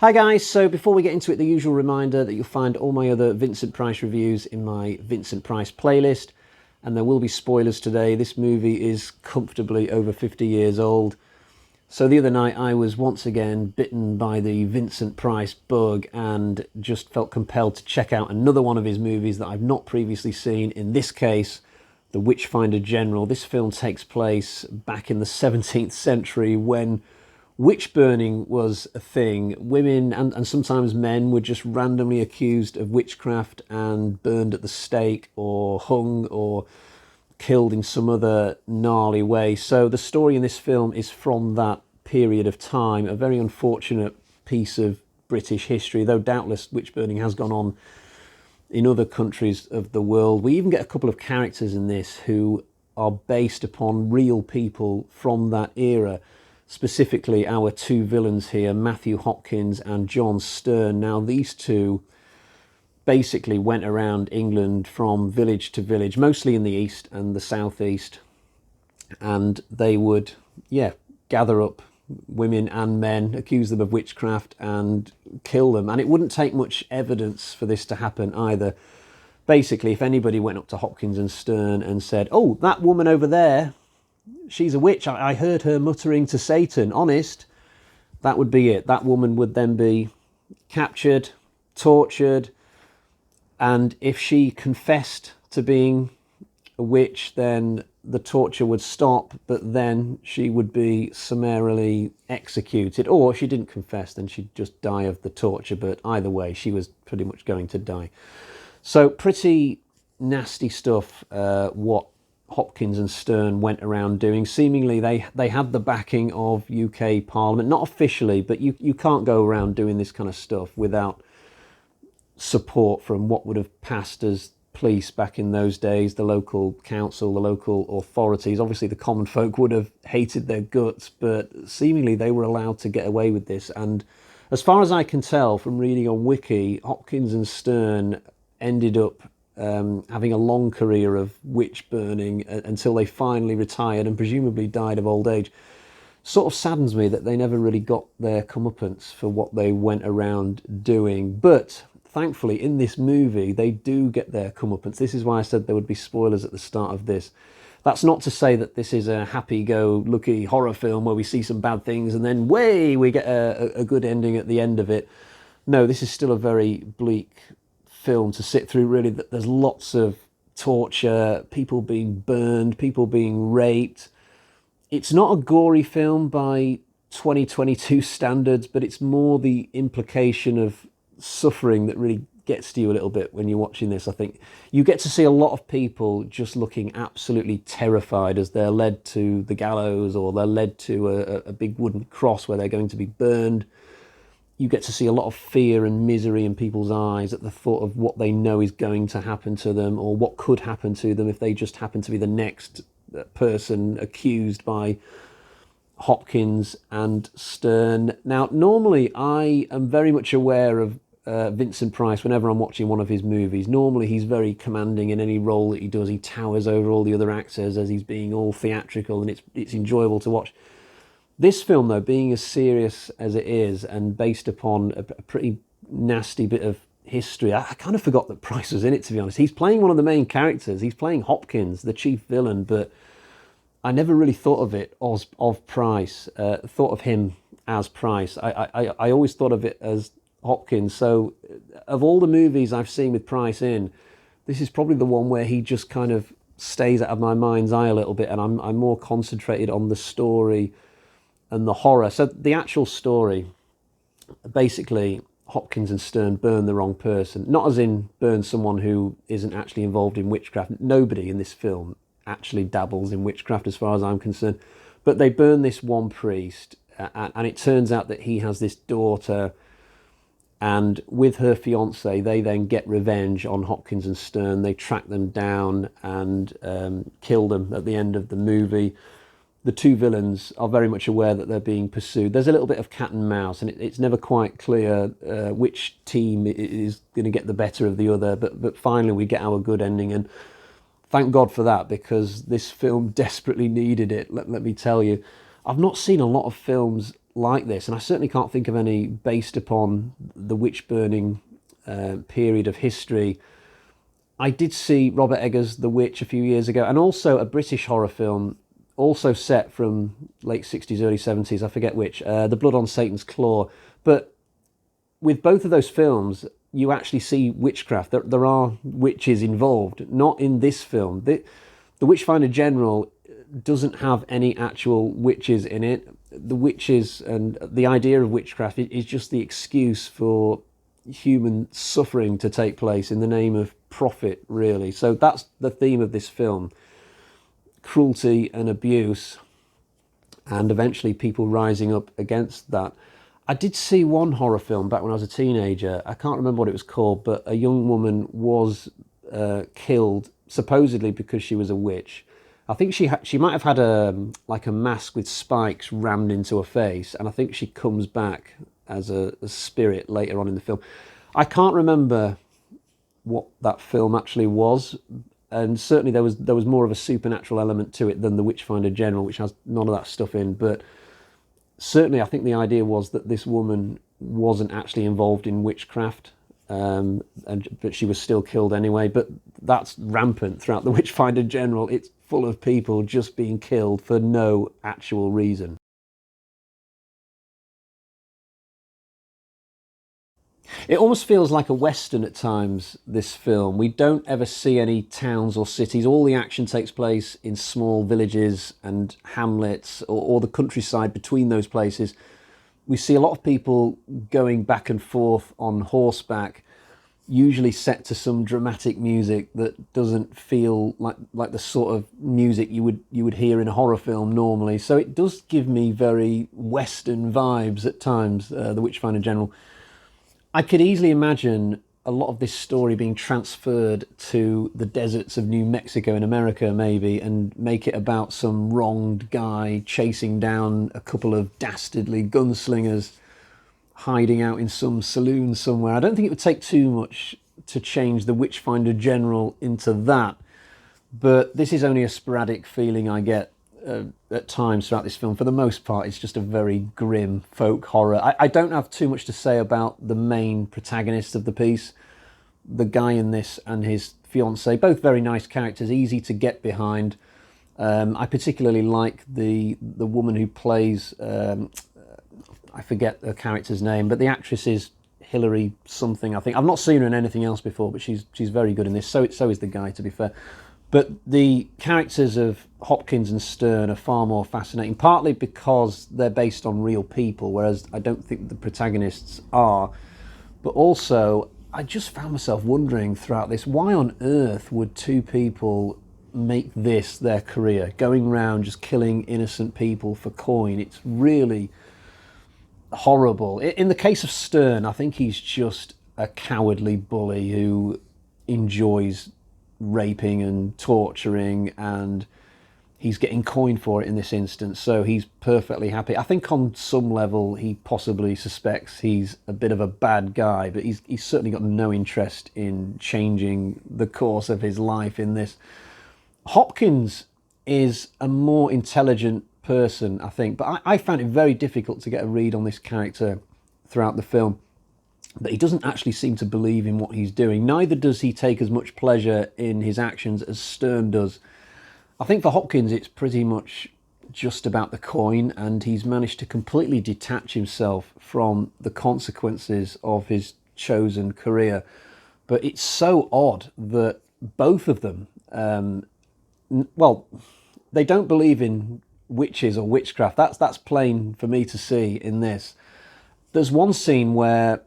Hi guys, so before we get into it, the usual reminder that you'll find all my other Vincent Price reviews in my Vincent Price playlist, and there will be spoilers today. This movie is comfortably over 50 years old. So the other night I was once again bitten by the Vincent Price bug and just felt compelled to check out another one of his movies that I've not previously seen, in this case, The Witchfinder General. This film takes place back in the 17th century when witch burning was a thing. Women and sometimes men were just randomly accused of witchcraft and burned at the stake or hung or killed in some other gnarly way. So the story in this film is from that period of time, a very unfortunate piece of British history, though doubtless witch burning has gone on in other countries of the world. We even get a couple of characters in this who are based upon real people from that era. Specifically, our two villains here, Matthew Hopkins and John Stern. Now, these two basically went around England from village to village, mostly in the east and the southeast, and they would, gather up women and men, accuse them of witchcraft, and kill them. And it wouldn't take much evidence for this to happen either. Basically, if anybody went up to Hopkins and Stern and said, "Oh, that woman over there, she's a witch, I heard her muttering to Satan, honest," that would be it. That woman would then be captured, tortured, and if she confessed to being a witch, then the torture would stop, but then she would be summarily executed. Or if she didn't confess, then she'd just die of the torture, but either way, she was pretty much going to die. So pretty nasty stuff, what Hopkins and Stern went around doing. Seemingly they had the backing of UK Parliament, not officially, but you can't go around doing this kind of stuff without support from what would have passed as police back in those days, the local council, the local authorities. Obviously the common folk would have hated their guts, but seemingly they were allowed to get away with this. And as far as I can tell from reading on Wiki, Hopkins and Stern ended up having a long career of witch burning until they finally retired and presumably died of old age. Sort of saddens me that they never really got their comeuppance for what they went around doing. But thankfully, in this movie, they do get their comeuppance. This is why I said there would be spoilers at the start of this. That's not to say that this is a happy-go-lucky horror film where we see some bad things and then, we get a good ending at the end of it. No, this is still a very bleak film to sit through, really. There's lots of torture, people being burned, people being raped. It's not a gory film by 2022 standards, but it's more the implication of suffering that really gets to you a little bit when you're watching this. I think you get to see a lot of people just looking absolutely terrified as they're led to the gallows, or they're led to a big wooden cross where they're going to be burned. You get to see a lot of fear and misery in people's eyes at the thought of what they know is going to happen to them, or what could happen to them if they just happen to be the next person accused by Hopkins and Stern. Now, normally I am very much aware of Vincent Price whenever I'm watching one of his movies. Normally he's very commanding in any role that he does. He towers over all the other actors as he's being all theatrical, and it's enjoyable to watch. This film, though, being as serious as it is and based upon a pretty nasty bit of history, I kind of forgot that Price was in it, to be honest. He's playing one of the main characters. He's playing Hopkins, the chief villain, but I never really thought of it of Price, thought of him as Price. I always thought of it as Hopkins. So of all the movies I've seen with Price in, this is probably the one where he just kind of stays out of my mind's eye a little bit, and I'm more concentrated on the story and the horror. So the actual story, basically, Hopkins and Stern burn the wrong person. Not as in burn someone who isn't actually involved in witchcraft. Nobody in this film actually dabbles in witchcraft as far as I'm concerned. But they burn this one priest, and it turns out that he has this daughter, and with her fiance, they then get revenge on Hopkins and Stern. They track them down and kill them at the end of the movie. The two villains are very much aware that they're being pursued. There's a little bit of cat and mouse, and it's never quite clear which team is going to get the better of the other. But finally, we get our good ending. And thank God for that, because this film desperately needed it, let me tell you. I've not seen a lot of films like this, and I certainly can't think of any based upon the witch burning period of history. I did see Robert Eggers' The Witch a few years ago, and also a British horror film, also set from late 60s, early 70s, I forget which, The Blood on Satan's Claw. But with both of those films, you actually see witchcraft. There are witches involved, not in this film. The Witchfinder General doesn't have any actual witches in it. The witches and the idea of witchcraft is just the excuse for human suffering to take place in the name of profit, really. So that's the theme of this film: cruelty and abuse, and eventually people rising up against that. I did see one horror film back when I was a teenager. I can't remember what it was called, but a young woman was killed supposedly because she was a witch. I think she might have had a mask with spikes rammed into her face, and I think she comes back as a spirit later on in the film. I can't remember what that film actually was, and certainly there was more of a supernatural element to it than the Witchfinder General, which has none of that stuff in. But certainly I think the idea was that this woman wasn't actually involved in witchcraft, but she was still killed anyway. But that's rampant throughout the Witchfinder General. It's full of people just being killed for no actual reason. It almost feels like a Western at times, this film. We don't ever see any towns or cities. All the action takes place in small villages and hamlets, or the countryside between those places. We see a lot of people going back and forth on horseback, usually set to some dramatic music that doesn't feel like the sort of music you would hear in a horror film normally. So it does give me very Western vibes at times, the Witchfinder General. I could easily imagine a lot of this story being transferred to the deserts of New Mexico in America, maybe, and make it about some wronged guy chasing down a couple of dastardly gunslingers hiding out in some saloon somewhere. I don't think it would take too much to change the Witchfinder General into that, but this is only a sporadic feeling I get at times throughout this film. For the most part, it's just a very grim folk horror. I don't have too much to say about the main protagonist of the piece. The guy in this and his fiancée, both very nice characters, easy to get behind. I particularly like the woman who plays, I forget the character's name, but the actress is Hilary something, I think. I've not seen her in anything else before, but she's very good in this. So is the guy, to be fair. But the characters of Hopkins and Stern are far more fascinating, partly because they're based on real people, whereas I don't think the protagonists are. But also, I just found myself wondering throughout this, why on earth would two people make this their career, going around just killing innocent people for coin? It's really horrible. In the case of Stern, I think he's just a cowardly bully who enjoys raping and torturing, and he's getting coin for it in this instance, so he's perfectly happy. I think on some level he possibly suspects he's a bit of a bad guy, but he's certainly got no interest in changing the course of his life in this. Hopkins is a more intelligent person, I think, but I found it very difficult to get a read on this character throughout the film. But he doesn't actually seem to believe in what he's doing. Neither does he take as much pleasure in his actions as Stern does. I think for Hopkins it's pretty much just about the coin, and he's managed to completely detach himself from the consequences of his chosen career. But it's so odd that both of them, they don't believe in witches or witchcraft. That's plain for me to see in this. There's one scene where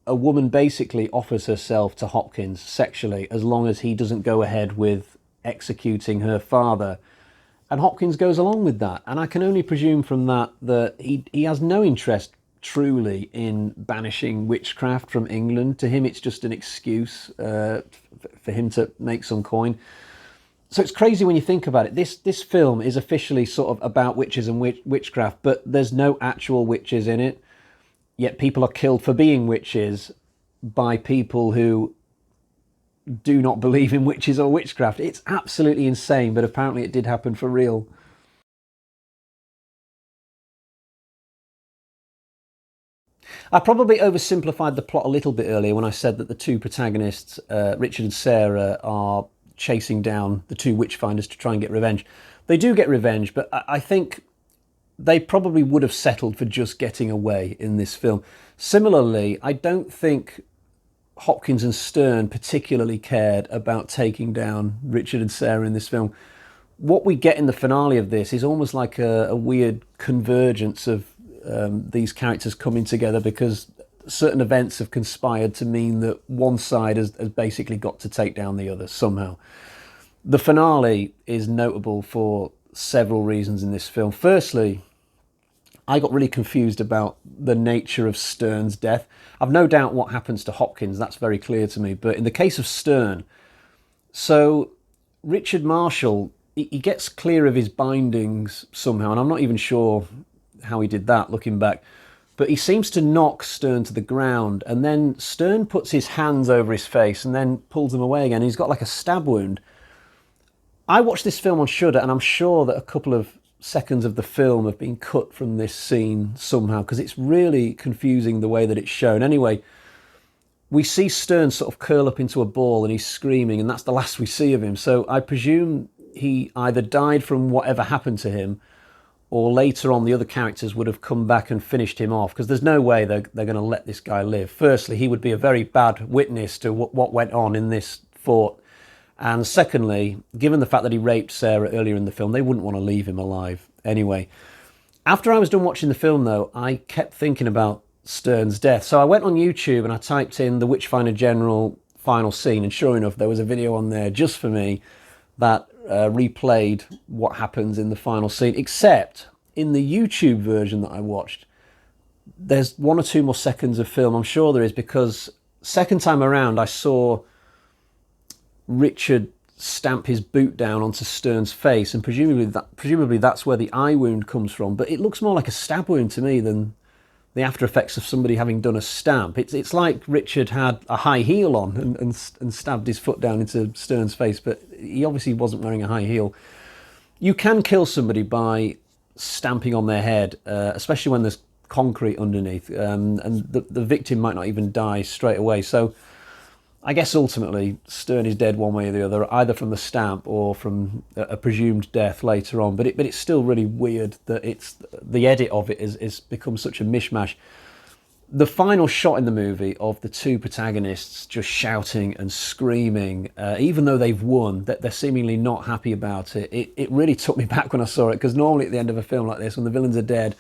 a woman basically offers herself to Hopkins sexually as long as he doesn't go ahead with executing her father. And Hopkins goes along with that. And I can only presume from that he has no interest truly in banishing witchcraft from England. To him, it's just an excuse for him to make some coin. So it's crazy when you think about it. This film is officially sort of about witches and witchcraft, but there's no actual witches in it. Yet people are killed for being witches by people who do not believe in witches or witchcraft. It's absolutely insane, but apparently it did happen for real. I probably oversimplified the plot a little bit earlier when I said that the two protagonists, Richard and Sarah, are chasing down the two witchfinders to try and get revenge. They do get revenge, but I think they probably would have settled for just getting away in this film. Similarly, I don't think Hopkins and Stern particularly cared about taking down Richard and Sarah in this film. What we get in the finale of this is almost like a weird convergence of these characters coming together because certain events have conspired to mean that one side has basically got to take down the other somehow. The finale is notable for several reasons in this film. Firstly, I got really confused about the nature of Stern's death. I've no doubt what happens to Hopkins, that's very clear to me. But in the case of Stern, so Richard Marshall, he gets clear of his bindings somehow, and I'm not even sure how he did that looking back. But he seems to knock Stern to the ground, and then Stern puts his hands over his face and then pulls them away again. He's got like a stab wound. I watched this film on Shudder, and I'm sure that a couple of seconds of the film have been cut from this scene somehow because it's really confusing the way that it's shown. Anyway, we see Stern sort of curl up into a ball and he's screaming, and that's the last we see of him. So I presume he either died from whatever happened to him, or later on the other characters would have come back and finished him off, because there's no way they're going to let this guy live. Firstly, he would be a very bad witness to what went on in this fort. And secondly, given the fact that he raped Sarah earlier in the film, they wouldn't want to leave him alive anyway. After I was done watching the film, though, I kept thinking about Stern's death. So I went on YouTube and I typed in the Witchfinder General final scene, and sure enough, there was a video on there just for me that replayed what happens in the final scene, except in the YouTube version that I watched, there's 1 or 2 more seconds of film. I'm sure there is, because second time around I saw Richard stamp his boot down onto Stern's face, and presumably that's where the eye wound comes from. But it looks more like a stab wound to me than the after effects of somebody having done a stamp. It's like Richard had a high heel on and stabbed his foot down into Stern's face, but he obviously wasn't wearing a high heel. You can kill somebody by stamping on their head, especially when there's concrete underneath, and the victim might not even die straight away. So I guess ultimately Stern is dead one way or the other, either from the stamp or from a presumed death later on. But it's still really weird that the edit of it is become such a mishmash. The final shot in the movie of the two protagonists just shouting and screaming, even though they've won, that they're seemingly not happy about it. It really took me back when I saw it, because normally at the end of a film like this, when the villains are dead,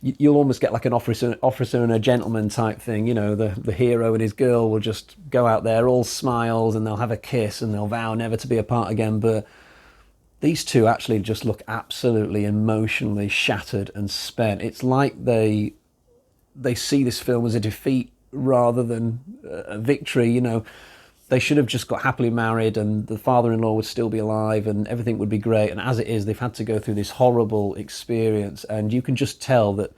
you'll almost get like an officer and a gentleman type thing. You know, the hero and his girl will just go out there all smiles and they'll have a kiss and they'll vow never to be apart again. But these two actually just look absolutely emotionally shattered and spent. It's like they see this film as a defeat rather than a victory. You know, they should have just got happily married and the father-in-law would still be alive and everything would be great. And as it is, they've had to go through this horrible experience. And you can just tell that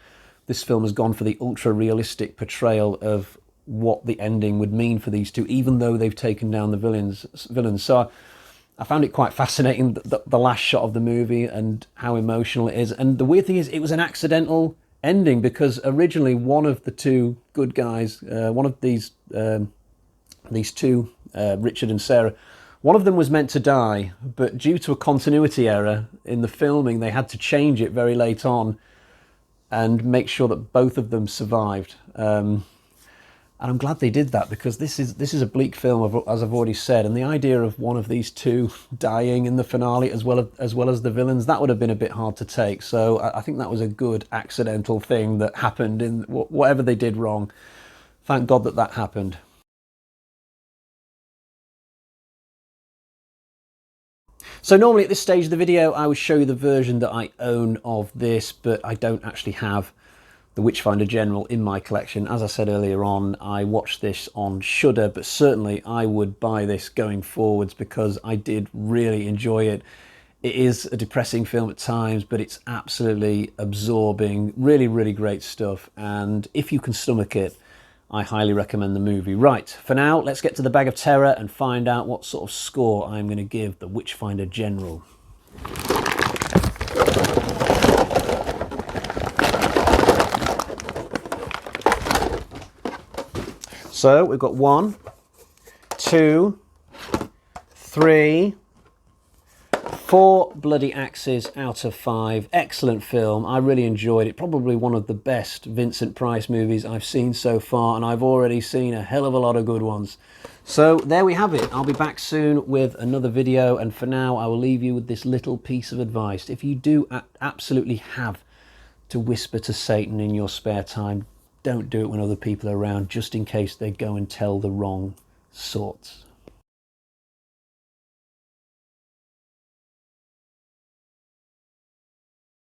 this film has gone for the ultra-realistic portrayal of what the ending would mean for these two, even though they've taken down the villains. So I found it quite fascinating, the last shot of the movie and how emotional it is. And the weird thing is, it was an accidental ending, because originally one of the two good guys, one of these two, Richard and Sarah, one of them was meant to die, but due to a continuity error in the filming, they had to change it very late on and make sure that both of them survived. And I'm glad they did that, because this is a bleak film, as I've already said, and the idea of one of these two dying in the finale as well as the villains, that would have been a bit hard to take. So I think that was a good accidental thing that happened in whatever they did wrong. Thank God that happened. So normally at this stage of the video, I would show you the version that I own of this, but I don't actually have the Witchfinder General in my collection. As I said earlier on, I watched this on Shudder, but certainly I would buy this going forwards because I did really enjoy it. It is a depressing film at times, but it's absolutely absorbing, really, really great stuff. And if you can stomach it, I highly recommend the movie. Right, for now, let's get to the bag of terror and find out what sort of score I'm going to give the Witchfinder General. So we've got 1, 2, 3, 4 bloody axes out of 5. Excellent film. I really enjoyed it. Probably one of the best Vincent Price movies I've seen so far, and I've already seen a hell of a lot of good ones. So there we have it. I'll be back soon with another video, and for now I will leave you with this little piece of advice. If you do absolutely have to whisper to Satan in your spare time, don't do it when other people are around, just in case they go and tell the wrong sorts.